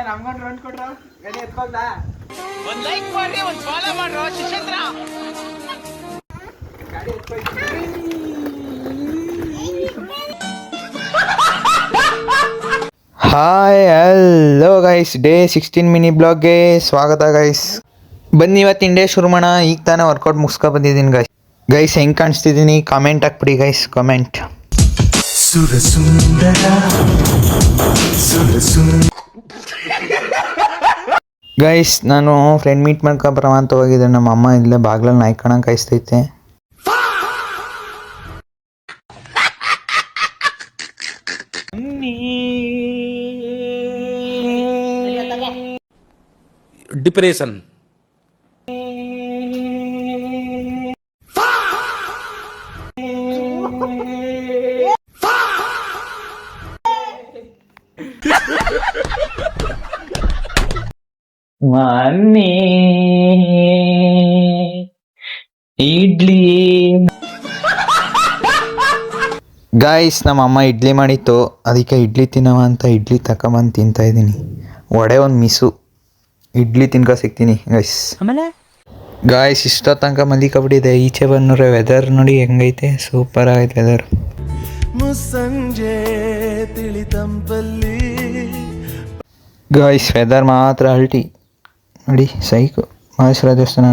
ನಮ್ಗೊಂದು ರೌಂಡ್ ಕೊಡ್ರ ಗಡಿ ಎತ್ಕೊಂಡ ಒಂದು ಲೈಕ್ ಮಾಡಿ ಒಂದು ಫಾಲೋ ಮಾಡ್ರೋ ಶಿಶೇಂದ್ರ ಗಾಡಿ ಎತ್ಕೊಂಡು hi hello guys day 16 mini ಬ್ಲಾಗ್ಗೆ ಸ್ವಾಗತ ಗೈಸ್. ಬನ್ನಿ ಇವತ್ತಿನ ಡೇ ಶುರು ಮಾಡೋಣ. ಈಗ ತಾನೇ ವರ್ಕೌಟ್ ಮುಗಿಸ್ಕೊ ಬಂದಿದ್ದೀನಿ ಗೈಸ್ ಹೆಂಗೆ ಕಾಣಿಸ್ತಿದ್ದೀನಿ ಕಾಮೆಂಟ್ ಹಾಕ್ಬಿಡಿ ಗೈಸ್ ಕಾಮೆಂಟ್. ಗೈಸ್ ನಾನು ಫ್ರೆಂಡ್ ಮೀಟ್ ಮಾಡ್ಕೊಬರವ ಅಂತ ಹೋಗಿದ್ದೆ. ನಮ್ಮ ಅಮ್ಮ ಇಲ್ಲೇ ಬಾಗ್ಲಲ್ಲಿ ನಾಯಿ ಕಾಣಂಗೆ ಕಾಯಿಸ್ತೈತೆ. डिप्रेशन ಮಮ್ಮಿ ಇಡ್ಲಿ ಗಾಯ್ಸ್ ನಮ್ಮ ಅಮ್ಮ ಇಡ್ಲಿ ಮಾಡಿತ್ತು, ಅದಕ್ಕೆ ಇಡ್ಲಿ ತಿನ್ನವ ಅಂತ ಇಡ್ಲಿ ತಗೊಂಬಂದು ತಿಂತಾ ಇದ್ದೀನಿ. ವಡೆ ಒಂದು ಮಿಸ್ಸು, ಇಡ್ಲಿ ತಿನ್ಕೊ ಸಿಗ್ತೀನಿ ಗೈಸ್. ಆಮೇಲೆ ಗಾಯ್ಸ್ ಇಷ್ಟೋ ತನಕ ಮಲಿಕಬಿಟ್ಟಿದೆ. ಈಚೆ ಬಂದ್ರೆ ವೆದರ್ ನೋಡಿ ಹೆಂಗೈತೆ, ಸೂಪರ್ ಆಗೈತೆ ವೆದರ್. ಮುಸ್ಸಂಜೆ ತಿಳಿತಂಪಲ್ಲಿ ಗಾಯ್ಸ್ ವೆದರ್ ಮಾತ್ರ ಅಲ್ಟಿ ನೋಡಿ, ಸೈಕು. ಮಹೇಶ್ವರ ದೇವಸ್ಥಾನ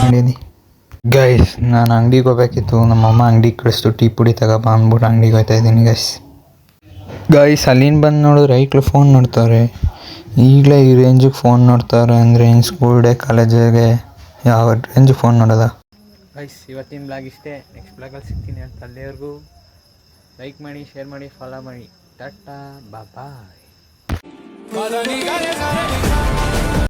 ನೋಡೀನಿ ಗೈಸ್. ನಾನು ಅಂಗಡಿಗೆ ಹೋಗ್ಬೇಕಿತ್ತು, ನಮ್ಮಮ್ಮ ಅಂಗಡಿಗೆ ಕಳಿಸ್ತು ಟೀ ಪುಡಿ ತಗೋಬ ಅಂದ್ಬಿಟ್ಟು ಅಂಗಡಿಗೆ ಹೋಗ್ತಾ ಇದ್ದೀನಿ ಗೈಸ್ ಅಲ್ಲಿಂದ ಬಂದು ನೋಡಿದ್ರೆ ಐಕ್ಳು ಫೋನ್ ನೋಡ್ತಾರೆ. ಈಗಲೇ ಈ ರೇಂಜಿಗೆ ಫೋನ್ ನೋಡ್ತಾರೆ ಅಂದರೆ ಇನ್ನು ಸ್ಕೂಲ್ ಡೇ ಕಾಲೇಜಿಗೆ ಯಾವ ರೇಂಜಿಗೆ ಫೋನ್ ನೋಡೋದ. ಗೈಸ್ ಇವತ್ತಿನ ಬ್ಲಾಗ್ ಇಷ್ಟೇ. ನೆಕ್ಸ್ಟ್ ಬ್ಲಾಗಲ್ಲಿ ಸಿಗ್ತೀನಿ ಅಂತ. ಅಲ್ಲಿವರೆಗೂ ಲೈಕ್ ಮಾಡಿ, ಶೇರ್ ಮಾಡಿ, ಫಾಲೋ ಮಾಡಿ. ಟಾಟಾ ಬಾಯ್.